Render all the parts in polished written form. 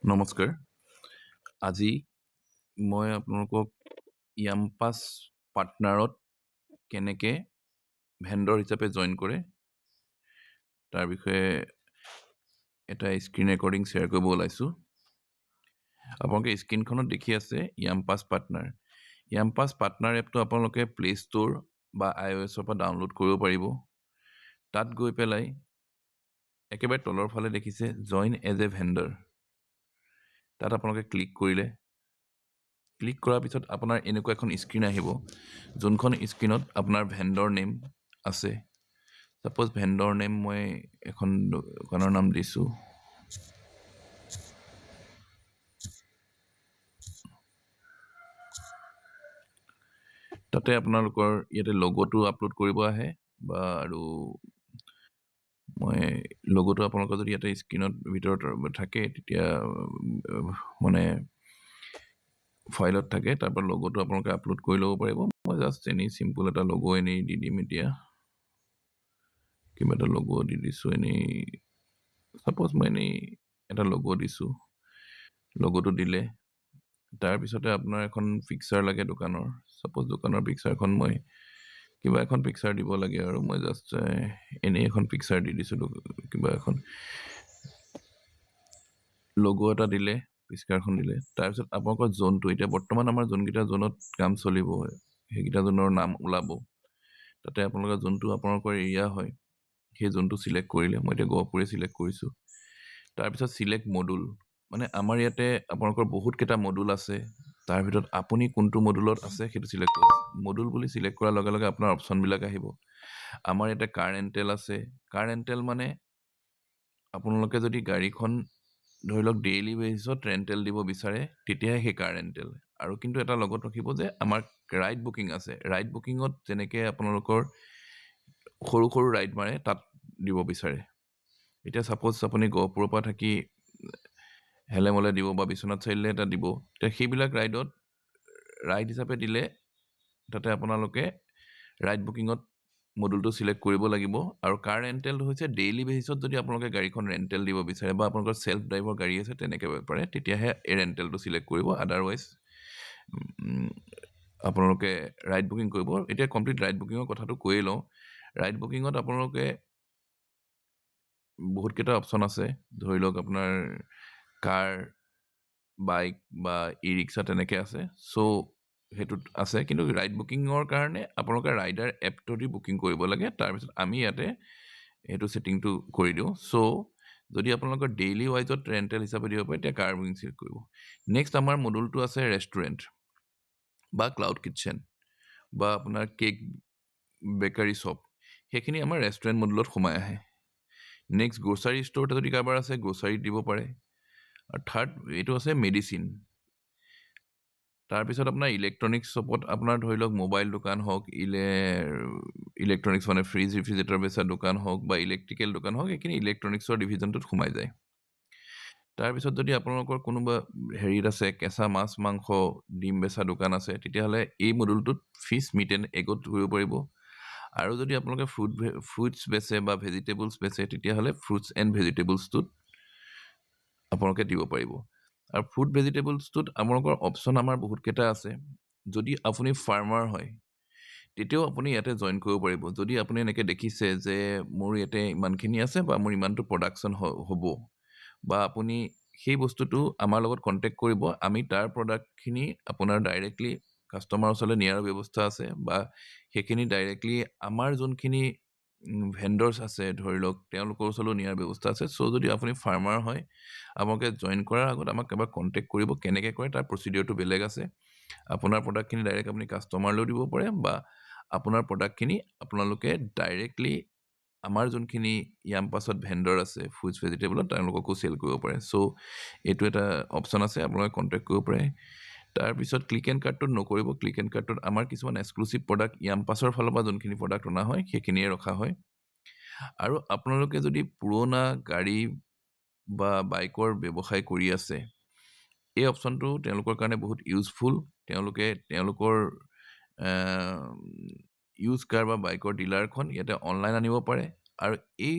নমস্কাৰ। আজি মই আপোনালোকক য়াম-পাছ পাৰ্টনাৰত কেনেকে ভেণ্ডৰ হিচাপে জইন কৰে তাৰ বিষয়ে এটা স্ক্ৰীন ৰেকৰ্ডিং শ্বেয়াৰ কৰিব ওলাইছোঁ। আপোনালোকে স্ক্ৰীনখনত দেখি আছে য়াম-পাছ পাৰ্টনাৰ। য়াম-পাছ পাৰ্টনাৰ এপটো আপোনালোকে প্লে ষ্ট'ৰ বা iOS-ৰ পৰা ডাউনলোড কৰিব পাৰিব। তাত গৈ পেলাই একেবাৰে তলৰ ফালে দেখিছে জইন এজ এ ভেণ্ডৰ, তাত আপোনালোকে ক্লিক কৰিলে ক্লিক কৰাৰ পিছত আপোনাৰ এনেকুৱা এখন স্ক্ৰীন আহিব, যোনখন স্ক্ৰীনত আপোনাৰ ভেণ্ডৰ নেম আছে। ছাপ'জ ভেণ্ডৰ নেম মই এখন দোকানৰ নাম দিছোঁ। তাতে আপোনালোকৰ ইয়াতে লগ'টো আপলোড কৰিব আহে বা আৰু মই লগ'টো আপোনালোকৰ যদি ইয়াতে স্ক্ৰীনত ভিতৰত থাকে তেতিয়া মানে ফাইলত থাকে, তাৰপৰা লগ'টো আপোনালোকে আপলোড কৰি ল'ব পাৰিব। মই জাষ্ট এনেই চিম্পুল এটা লগো এনেই দি দিম। এতিয়া কিবা এটা লগো দি দিছোঁ এনেই, ছাপ'জ মই এনেই এটা লগো দিছোঁ। লগোটো দিলে তাৰপিছতে আপোনাৰ এখন পিকচাৰ লাগে দোকানৰ। ছাপ'জ দোকানৰ পিকচাৰখন মই কিবা এখন পিকচাৰ দিব লাগে আৰু মই জাষ্ট এনেই এখন পিকচাৰ দি দিছোঁ। কিবা এখন লগো এটা দিলে, পিকচাৰখন দিলে, তাৰপিছত আপোনালোকৰ জোনটো এতিয়া বৰ্তমান আমাৰ যোনকেইটা জোনত কাম চলিব সেইকেইটা জোনৰ নাম ওলাব। তাতে আপোনালোকৰ যোনটো আপোনালোকৰ এৰিয়া হয় সেই জোনটো চিলেক্ট কৰিলে, মই এতিয়া গহপুৰে চিলেক্ট কৰিছোঁ। তাৰপিছত চিলেক্ট মডুল, মানে আমাৰ ইয়াতে আপোনালোকৰ বহুতকেইটা মডুল আছে, তাৰ ভিতৰত আপুনি কোনটো মডুলত আছে সেইটো চিলেক্ট কৰক। মডুল বুলি চিলেক্ট কৰাৰ লগে লগে আপোনাৰ অপশ্যনবিলাক আহিব। আমাৰ ইয়াতে কাৰ ৰেণ্টেল আছে। কাৰ ৰেণ্টেল মানে আপোনালোকে যদি গাড়ীখন ধৰি লওক ডেইলি বেচিছত ৰেণ্টেল দিব বিচাৰে তেতিয়াহে সেই কাৰ ৰেণ্টেল। আৰু কিন্তু এটা লগত ৰাখিব যে আমাৰ ৰাইড বুকিং আছে। ৰাইড বুকিঙত যেনেকৈ আপোনালোকৰ সৰু সৰু ৰাইড মাৰে তাত দিব বিচাৰে। এতিয়া ছাপ'জ আপুনি গহপুৰৰ পৰা থাকি হেলেমলে দিব বা বিশ্বনাথ চাৰিআলিলৈ এটা দিব, তেতিয়া সেইবিলাক ৰাইড হিচাপে দিলে তাতে আপোনালোকে ৰাইড বুকিঙত মডুলটো চিলেক্ট কৰিব লাগিব। আৰু কাৰ ৰেণ্টেল হৈছে ডেইলি বেচিছত যদি আপোনালোকে গাড়ীখন ৰেণ্টেল দিব বিচাৰে বা আপোনালোকৰ চেল্ফ ড্ৰাইভৰ গাড়ী আছে তেনেকৈ পাৰে, তেতিয়াহে এই ৰেণ্টেলটো চিলেক্ট কৰিব। আদাৰৱাইজ আপোনালোকে ৰাইড বুকিং কৰিব। এতিয়া কমপ্লিট ৰাইড বুকিঙৰ কথাটো কৈয়ে লওঁ। ৰাইড বুকিঙত আপোনালোকে বহুতকেইটা অপশ্যন আছে। ধৰি লওক আপোনাৰ কাৰ, বাইক বা ই ৰিক্সা তেনেকৈ আছে। চ' সেইটোত আছে, কিন্তু ৰাইড বুকিঙৰ কাৰণে আপোনালোকে ৰাইডাৰ এপটো দি বুকিং কৰিব লাগে। তাৰপিছত আমি ইয়াতে সেইটো ছেটিংটো কৰি দিওঁ। চ' যদি আপোনালোকৰ ডেইলি ৱাইজত ৰেণ্টেল হিচাপে দিব পাৰে তেতিয়া কাৰ বুকিং চিলেক্ট কৰিব। নেক্সট আমাৰ মডুলটো আছে ৰেষ্টুৰেণ্ট বা ক্লাউড কিটচেন বা আপোনাৰ কেক বেকাৰী শ্বপ, সেইখিনি আমাৰ ৰেষ্টুৰেণ্ট মডুলত সোমাই আহে। নেক্সট গ্ৰ'চাৰী ষ্ট'ৰ যদি কাৰোবাৰ আছে গ্ৰ'চাৰীত দিব পাৰে। আৰু থাৰ্ড এইটো আছে মেডিচিন। তাৰপিছত আপোনাৰ ইলেক্ট্ৰনিক্স শ্বপত আপোনাৰ ধৰি লওক মোবাইল দোকান হওক, ইলেক্ট্ৰনিক্স মানে ফ্ৰিজ ৰেফ্ৰিজৰেটৰ বেচা দোকান হওক বা ইলেক্ট্ৰিকেল দোকান হওক, এইখিনি ইলেক্ট্ৰনিক্সৰ ডিভিজনটোত সোমাই যায়। তাৰপিছত যদি আপোনালোকৰ কোনোবা হেৰিত আছে কেঁচা মাছ মাংস ডিম বেচা দোকান আছে, তেতিয়াহ'লে এই মডুলটোত ফিছ মিট এণ্ড এগত কৰিব পাৰিব। আৰু যদি আপোনালোকে ফ্ৰুটছ বেচে বা ভেজিটেবলছ বেচে তেতিয়াহ'লে ফ্ৰুটছ এণ্ড ভেজিটেবলছটোত আপোনালোকে দিব পাৰিব। আৰু ফ্ৰুট ভেজিটেবলছটোত আপোনালোকৰ অপশ্যন আমাৰ বহুতকেইটা আছে। যদি আপুনি ফাৰ্মাৰ হয় তেতিয়াও আপুনি ইয়াতে জইন কৰিব পাৰিব। যদি আপুনি এনেকৈ দেখিছে যে মোৰ ইয়াতে ইমানখিনি আছে বা মোৰ ইমানটো প্ৰডাকশ্যন হ'ব, বা আপুনি সেই বস্তুটো আমাৰ লগত কণ্টেক্ট কৰিব, আমি তাৰ প্ৰডাক্টখিনি আপোনাৰ ডাইৰেক্টলি কাষ্টমাৰ ওচৰলৈ নিয়াৰ ব্যৱস্থা আছে, বা সেইখিনি ডাইৰেক্টলি আমাৰ যোনখিনি ভেণ্ডৰ্ছ আছে ধৰি লওক তেওঁলোকৰ ওচৰলৈ নিয়াৰ ব্যৱস্থা আছে। চ' যদি আপুনি ফাৰ্মাৰ হয় আপোনালোকে জইন কৰাৰ আগত আমাক এবাৰ কণ্টেক্ট কৰিব। কেনেকৈ কৰে তাৰ প্ৰচিডিঅ'ৰটো বেলেগ আছে। আপোনাৰ প্ৰডাক্টখিনি ডাইৰেক্ট আপুনি কাষ্টমাৰলৈও দিব পাৰে, বা আপোনাৰ প্ৰডাক্টখিনি আপোনালোকে ডাইৰেক্টলি আমাৰ যোনখিনি য়াম-পাছত ভেণ্ডৰ আছে ফ্ৰুটছ ভেজিটেবলত তেওঁলোককো চেল কৰিব পাৰে। চ' এইটো এটা অপশ্যন আছে, আপোনালোকে কণ্টেক্ট কৰিব পাৰে। তাৰপিছত ক্লিক এণ্ড কাৰ্টটোত নকৰিব। ক্লিক এণ্ড কাৰ্টটোত আমাৰ কিছুমান এক্সক্লুচিভ প্ৰডাক্ট য়াম-পাছৰ ফালৰ পৰা যোনখিনি প্ৰডাক্ট অনা হয় সেইখিনিয়ে ৰখা হয়। আৰু আপোনালোকে যদি পুৰণা গাড়ী বা বাইকৰ ব্যৱসায় কৰি আছে, এই অপশ্যনটো তেওঁলোকৰ কাৰণে বহুত ইউজফুল। তেওঁলোকে তেওঁলোকৰ ইউজ কাৰ বা বাইকৰ ডিলাৰখন ইয়াতে অনলাইন আনিব পাৰে। আৰু এই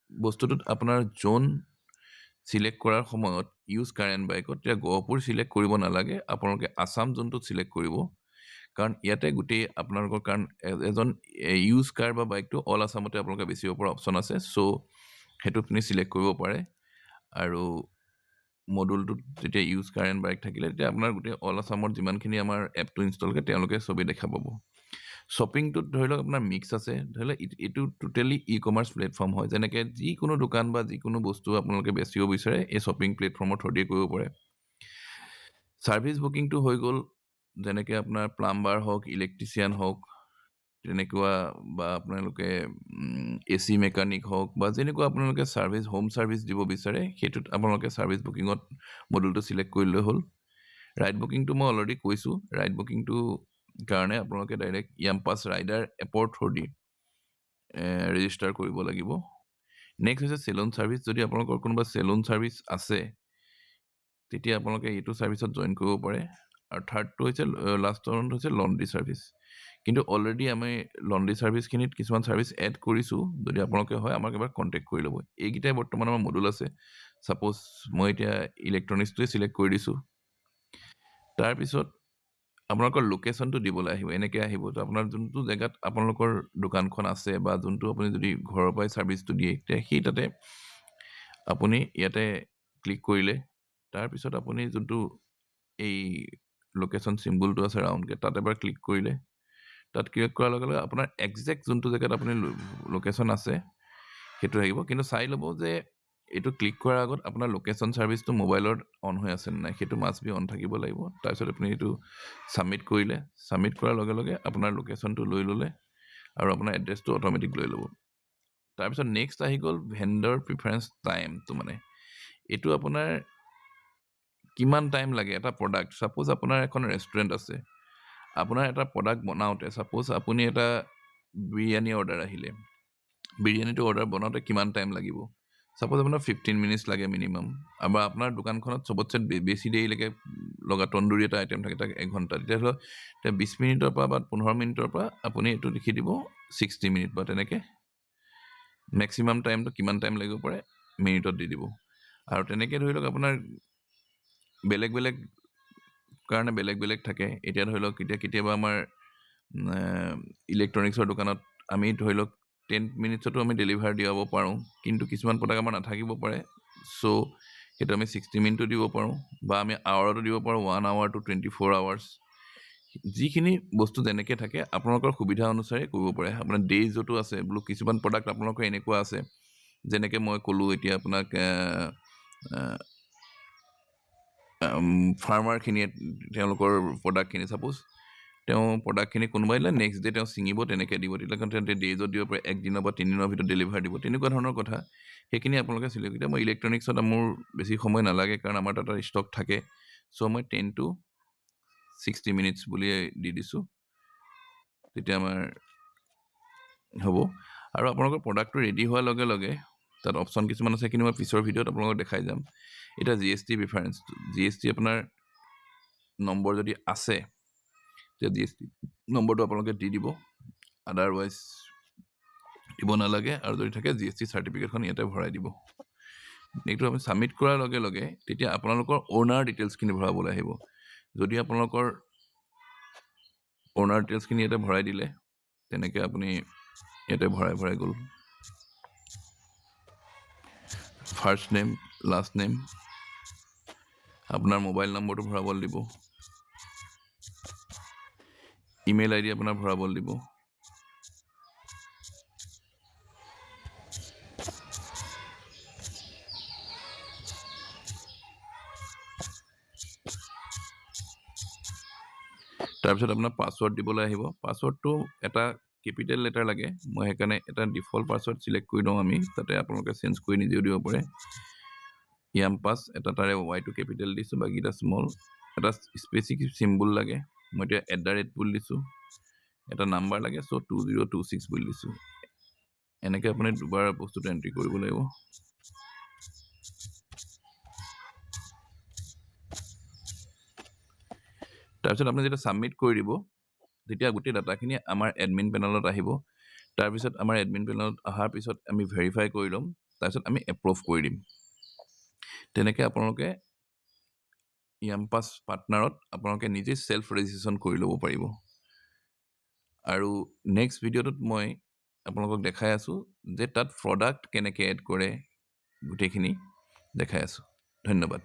বস্তুটোত আপোনাৰ জোন চিলেক্ট কৰাৰ সময়ত ইউজ কাৰ এণ্ড বাইকত তেতিয়া গহপুৰ চিলেক্ট কৰিব নালাগে, আপোনালোকে আছাম যোনটোত চিলেক্ট কৰিব, কাৰণ ইয়াতে গোটেই আপোনালোকৰ কাৰণ এজন ইউজ কাৰ বা বাইকটো অল আছামতে আপোনালোকে বেচিব পৰা অপশ্যন আছে। চ' সেইটো আপুনি চিলেক্ট কৰিব পাৰে। আৰু মডুলটোত যেতিয়া ইউজ কাৰ এণ্ড বাইক থাকিলে তেতিয়া আপোনাৰ গোটেই অল আছামত যিমানখিনি আমাৰ এপটো ইনষ্টল কৰে তেওঁলোকে চবেই দেখা পাব। শ্বপিংটোত ধৰি লওক আপোনাৰ মিক্স আছে, ধৰি লওক এইটো টোটেলি ই কমাৰ্চ প্লেটফৰ্ম হয়, যেনেকৈ যিকোনো দোকান বা যিকোনো বস্তু আপোনালোকে বেচিব বিচাৰে এই শ্বপিং প্লেটফৰ্মৰ থ্ৰুদিয়ে কৰিব পাৰে। ছাৰ্ভিচ বুকিংটো হৈ গ'ল, যেনেকৈ আপোনাৰ প্লাম্বাৰ হওক, ইলেক্ট্ৰিচিয়ান হওক, তেনেকুৱা বা আপোনালোকে AC মেকানিক হওক বা যেনেকুৱা আপোনালোকে ছাৰ্ভিচ হোম ছাৰ্ভিচ দিব বিচাৰে সেইটোত আপোনালোকে ছাৰ্ভিচ বুকিঙত মডুলটো চিলেক্ট কৰিলে হ'ল। ৰাইড বুকিংটো মই অলৰেডি কৈছোঁ, ৰাইড বুকিংটো কাৰণে আপোনালোকে ডাইৰেক্ট য়াম্পাছ ৰাইডাৰ এপৰ থ্ৰুদি ৰেজিষ্টাৰ কৰিব লাগিব। নেক্সট হৈছে চেলুন ছাৰ্ভিচ, যদি আপোনালোকৰ কোনোবা চেলুন ছাৰ্ভিচ আছে তেতিয়া আপোনালোকে এইটো ছাৰ্ভিচত জইন কৰিব পাৰে। আৰু থাৰ্ডটো হৈছে লাষ্টৰ হৈছে লণ্ড্ৰি ছাৰ্ভিচ, কিন্তু অলৰেডি আমি লণ্ড্ৰি ছাৰ্ভিচখিনিত কিছুমান ছাৰ্ভিচ এড কৰিছোঁ, যদি আপোনালোকে হয় আমাক এবাৰ কণ্টেক্ট কৰি ল'ব। এইকেইটাই বৰ্তমান আমাৰ মডুল আছে। ছাপ'জ মই এতিয়া ইলেক্ট্ৰনিক্সটোৱে চিলেক্ট কৰি দিছোঁ। তাৰপিছত আপোনালোকৰ লোকেশ্যনটো দিবলৈ আহিব, এনেকৈ আহিব তো আপোনাৰ যোনটো জেগাত আপোনালোকৰ দোকানখন আছে বা যোনটো আপুনি যদি ঘৰৰ পৰাই ছাৰ্ভিচটো দিয়ে তেতিয়া সেই তাতে আপুনি ইয়াতে ক্লিক কৰিলে তাৰপিছত আপুনি যোনটো এই লোকেশ্যন চিম্বলটো আছে ৰাউণ্ডকৈ তাত এবাৰ ক্লিক কৰিলে, তাত ক্লিক কৰাৰ লগে লগে আপোনাৰ একজেক্ট যোনটো জেগাত আপুনি লোকেশ্যন আছে সেইটো আহিব। কিন্তু চাই ল'ব যে এইটো ক্লিক কৰাৰ আগত আপোনাৰ লোকেশ্যন ছাৰ্ভিচটো মোবাইলত অন হৈ আছে নে নাই, সেইটো মাষ্ট বি অন থাকিব লাগিব। তাৰপিছত আপুনি এইটো ছাবমিট কৰিলে, ছাবমিট কৰাৰ লগে লগে আপোনাৰ লোকেশ্যনটো লৈ ল'লে আৰু আপোনাৰ এড্ৰেছটো অট'মেটিক লৈ ল'ব। তাৰপিছত নেক্সট আহি গ'ল ভেণ্ডৰ প্ৰিফাৰেঞ্চ টাইমটো, মানে এইটো আপোনাৰ কিমান টাইম লাগে এটা প্ৰডাক্ট। ছাপ'জ আপোনাৰ এখন ৰেষ্টুৰেণ্ট আছে, আপোনাৰ এটা প্ৰডাক্ট বনাওঁতে ছাপ'জ আপুনি এটা বিৰিয়ানী অৰ্ডাৰ আহিলে, বিৰিয়ানীটো অৰ্ডাৰ বনাওঁতে কিমান টাইম লাগিব, ছাপ'জ আপোনাৰ 15 মিনিটছ লাগে মিনিমাম, বা আপোনাৰ দোকানখনত চবতছে বেছি দেৰিলৈকে লগা তন্দুৰী এটা আইটেম থাকে তাক 1 ঘণ্টা, তেতিয়াহ'লে 20 মিনিটৰ পৰা বা 15 মিনিটৰ পৰা আপুনি এইটো লিখি দিব 60 মিনিট বা তেনেকৈ মেক্সিমাম টাইমটো কিমান টাইম লাগিব পাৰে মিনিটত দি দিব। আৰু তেনেকৈ ধৰি লওক আপোনাৰ বেলেগ বেলেগ কাৰণে বেলেগ বেলেগ থাকে। এতিয়া ধৰি লওক কেতিয়াবা আমাৰ ইলেক্ট্ৰনিক্সৰ দোকানত আমি ধৰি লওক 10 মিনিটছতো আমি ডেলিভাৰ দিয়াব পাৰোঁ, কিন্তু কিছুমান প্ৰডাক্ট আমাৰ নাথাকিব পাৰে। চ' সেইটো আমি 60 মিনিটো দিব পাৰোঁ বা আমি আৱাৰতো দিব পাৰোঁ, 1 hour to 24 hours। যিখিনি বস্তু যেনেকৈ থাকে আপোনালোকৰ সুবিধা অনুসাৰে কৰিব পাৰে। আপোনাৰ ডেইজতো আছে বোলো, কিছুমান প্ৰডাক্ট আপোনালোকৰ এনেকুৱা আছে যেনেকৈ মই ক'লোঁ এতিয়া আপোনাক ফাৰ্মাৰখিনিয়ে তেওঁলোকৰ প্ৰডাক্টখিনি ছাপ'জ তেওঁ প্ৰডাক্টখিনি কোনোবাই দিলে নেক্সট ডে তেওঁ ছিঙিব তেনেকৈ দিব, তেতিয়া তেন্তে ডেইজত দিব পাৰে, 1 দিনৰ বা 3 দিনৰ ভিতৰত ডেলিভাৰ দিব, তেনেকুৱা ধৰণৰ কথা। সেইখিনি আপোনালোকে চিলেক্ট। এতিয়া মই ইলেক্ট্ৰনিক্সত মোৰ বেছি সময় নালাগে কাৰণ আমাৰ তাত ষ্টক থাকে। চ' মই 10 to 60 মিনিটছ বুলিয়ে দি দিছোঁ, তেতিয়া আমাৰ হ'ব। আৰু আপোনালোকৰ প্ৰডাক্টটো ৰেডি হোৱাৰ লগে লগে তাত অপশ্যন কিছুমান আছে, কিন্তু মই পিছৰ ভিডিঅ'ত আপোনালোকক দেখাই যাম। এতিয়া GST প্ৰিফাৰেঞ্চ, GST আপোনাৰ নম্বৰ যদি আছে তেতিয়া GST নম্বৰটো আপোনালোকে দি দিব, আদাৰৱাইজ দিব নালাগে। আৰু যদি থাকে GST চাৰ্টিফিকেটখন ইয়াতে ভৰাই দিব। এইটো আপুনি ছাবমিট কৰাৰ লগে লগে তেতিয়া আপোনালোকৰ অ'নাৰ ডিটেইলছখিনি ভৰাবলৈ আহিব। যদি আপোনালোকৰ অ'নাৰ ডিটেইলছখিনি ইয়াতে ভৰাই দিলে তেনেকৈ আপুনি ইয়াতে ভৰাই গ'ল, ফাৰ্ষ্ট নেম, লাষ্ট নেম, আপোনাৰ মোবাইল নম্বৰটো ভৰাবলৈ দিব, ইমেইল ID আপোনাৰ ভৰাবলৈ দিব, তাৰপিছত আপোনাৰ পাছৱৰ্ড দিবলৈ আহিব। পাছৱৰ্ডটো এটা কেপিটেল লেটাৰ লাগে, মই সেইকাৰণে এটা ডিফল্ট পাছৱৰ্ড চিলেক্ট কৰি লওঁ আমি, তাতে আপোনালোকে চেঞ্জ কৰি নিজেও দিব পাৰে। য়াম্পাছ এটা তাৰে ৱাইটো কেপিটেল দিছোঁ, বাকীটা স্মল। এটা স্পেচিফিক চিম্বল লাগে, মই এতিয়া @ বুলি দিছোঁ। এটা নাম্বাৰ লাগে, চ' 2026 বুলি দিছোঁ। এনেকৈ আপুনি দুবাৰ বস্তুটো এণ্ট্ৰি কৰিব লাগিব। তাৰপিছত আপুনি যেতিয়া ছাবমিট কৰি দিব তেতিয়া গোটেই ডাটাখিনি আমাৰ এডমিন পেনেলত আহিব। তাৰপিছত আমাৰ এডমিন পেনেলত অহাৰ পিছত আমি ভেৰিফাই কৰি ল'ম, তাৰপিছত আমি এপ্ৰুভ কৰি দিম। তেনেকৈ আপোনালোকে য়াম্পাছ পাৰ্টনাৰত আপোনালোকে নিজে ছেল্ফ ৰেজিষ্ট্ৰেশ্যন কৰি ল'ব পাৰিব। আৰু নেক্সট ভিডিঅ'টোত মই আপোনালোকক দেখাই আছোঁ যে তাত প্ৰডাক্ট কেনেকৈ এড কৰে গোটেইখিনি দেখাই আছোঁ। ধন্যবাদ।